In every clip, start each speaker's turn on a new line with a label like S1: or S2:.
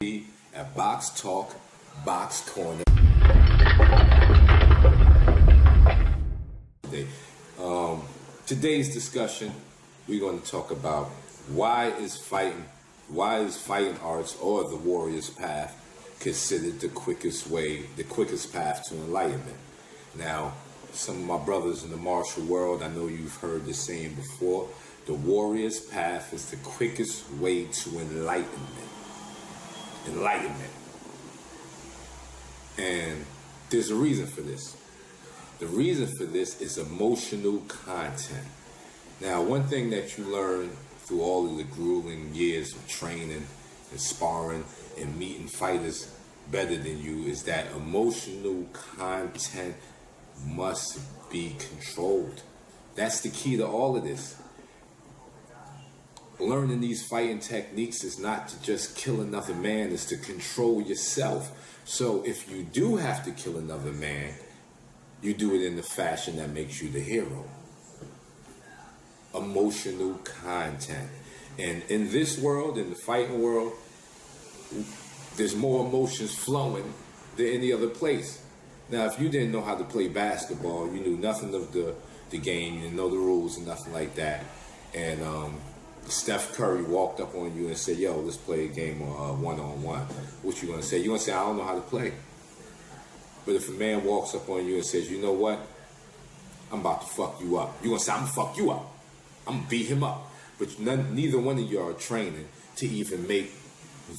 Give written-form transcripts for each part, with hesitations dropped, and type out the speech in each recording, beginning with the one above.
S1: at Box Talk, Box Corner. Today's discussion, we're going to talk about why is fighting arts or the warrior's path considered the quickest path to enlightenment. Now, some of my brothers in the martial world, I know you've heard this saying before, the warrior's path is the quickest way to enlightenment. And there's a reason for this. The reason for this is emotional content. Now, one thing that you learn through all of the grueling years of training and sparring and meeting fighters better than you is that emotional content must be controlled. That's the key to all of this. Learning these fighting techniques is not to just kill another man, it's to control yourself. So if you do have to kill another man, you do it in the fashion that makes you the hero. Emotional content. And in this world, in the fighting world, there's more emotions flowing than any other place. Now, if you didn't know how to play basketball, you knew nothing of the game, you didn't know the rules and nothing like that, and Steph Curry walked up on you and said, yo, let's play a game one-on-one. What you going to say? You're going to say, I don't know how to play. But if a man walks up on you and says, you know what? I'm about to fuck you up. You're going to say, I'm going to fuck you up. I'm going to beat him up. But neither one of you are training to even make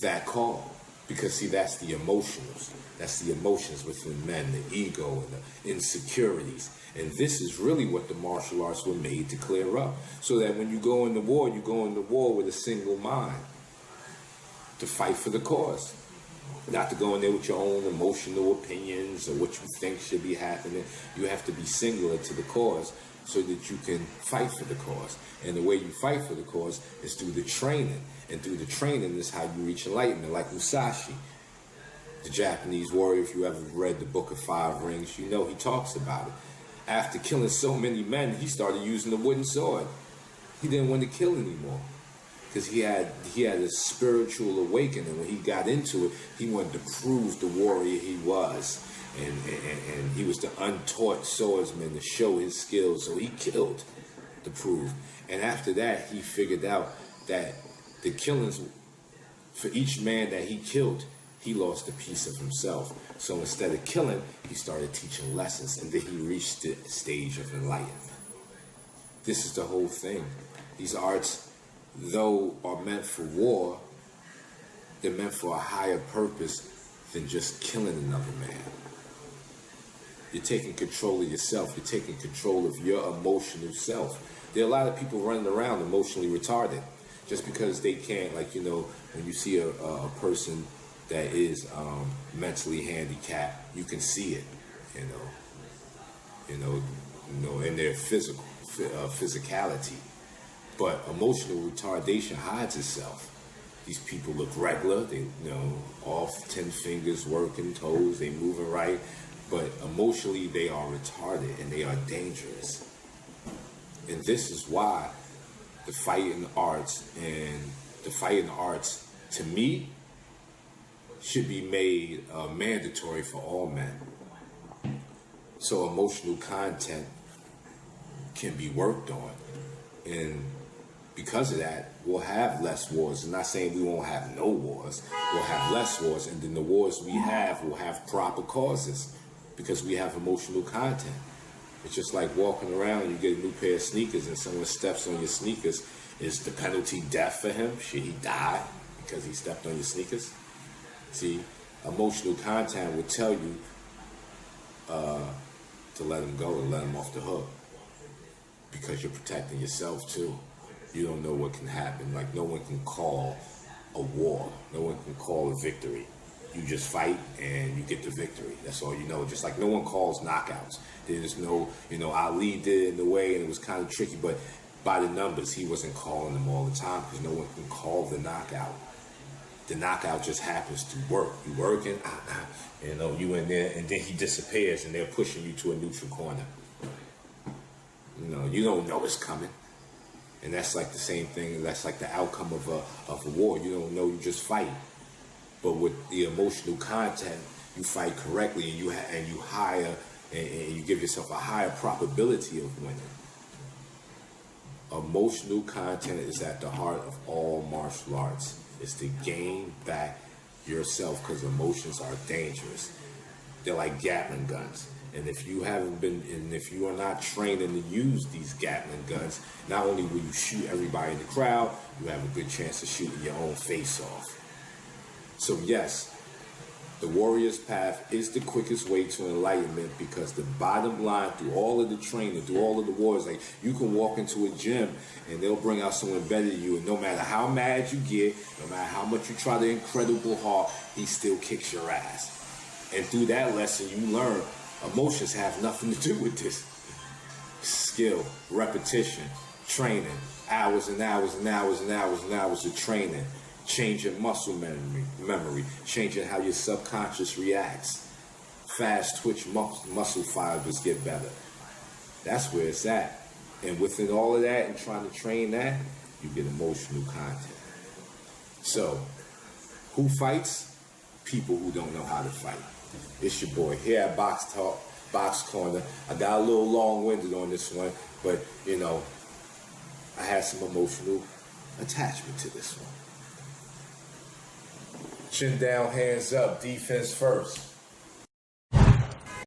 S1: that call. Because, see, that's the emotions. That's the emotions within men, the ego and the insecurities. And this is really what the martial arts were made to clear up. So that when you go into war, you go into war with a single mind. To fight for the cause. Not to go in there with your own emotional opinions or what you think should be happening. You have to be singular to the cause so that you can fight for the cause. And the way you fight for the cause is through the training. And through the training is how you reach enlightenment, like Musashi. The Japanese warrior, if you ever read the Book of Five Rings, you know he talks about it. After killing so many men, he started using the wooden sword. He didn't want to kill anymore. Because he had a spiritual awakening. When he got into it, he wanted to prove the warrior he was. And he was the untaught swordsman to show his skills. So he killed to prove. And after that, he figured out that the killings, for each man that he killed, he lost a piece of himself. So instead of killing, he started teaching lessons. And then he reached the stage of enlightenment. This is the whole thing. These arts, though are meant for war, they're meant for a higher purpose than just killing another man. You're taking control of yourself. You're taking control of your emotional self. There are a lot of people running around emotionally retarded just because they can't, like, you know, when you see a person that is mentally handicapped, you can see it, you know, in their physicality. But emotional retardation hides itself. These people look regular, they, off 10 fingers, working, toes, they moving right. But emotionally, they are retarded and they are dangerous. And this is why the fighting arts, to me, should be made mandatory for all men. So emotional content can be worked on. And because of that, we'll have less wars. I'm not saying we won't have no wars. We'll have less wars. And then the wars we have will have proper causes because we have emotional content. It's just like walking around, you get a new pair of sneakers and someone steps on your sneakers. Is the penalty death for him? Should he die because he stepped on your sneakers? See, emotional content will tell you to let him go and let him off the hook because you're protecting yourself too. You don't know what can happen. Like, no one can call a war. No one can call a victory. You just fight and you get the victory. That's all you know. Just like no one calls knockouts. There's no, Ali did it in the way and it was kind of tricky, but by the numbers, he wasn't calling them all the time because no one can call the knockout. The knockout just happens to work. You working, you in there, and then he disappears and they're pushing you to a neutral corner. You don't know it's coming. And that's like the same thing. That's like the outcome of a war. You don't know, you just fight. But with the emotional content, you fight correctly, and you higher, and you give yourself a higher probability of winning. Emotional content is at the heart of all martial arts. It's to gain back yourself, because emotions are dangerous. They're like Gatling guns. And if you are not training to use these Gatling guns, not only will you shoot everybody in the crowd, you have a good chance of shooting your own face off. So yes, the warrior's path is the quickest way to enlightenment, because the bottom line, through all of the training, through all of the wars, like, you can walk into a gym and they'll bring out someone better than you, and no matter how mad you get, no matter how much you try the incredible hard, he still kicks your ass. And through that lesson, you learn emotions have nothing to do with this. Skill, repetition, training, hours and hours and hours and hours and hours of training, changing muscle memory, changing how your subconscious reacts. Fast twitch muscle fibers get better. That's where it's at. And within all of that and trying to train that, you get emotional content. So, who fights? People who don't know how to fight. It's your boy here at Box Talk, Box Corner. I got a little long-winded on this one, but, I had some emotional attachment to this one. Chin down, hands up, defense first.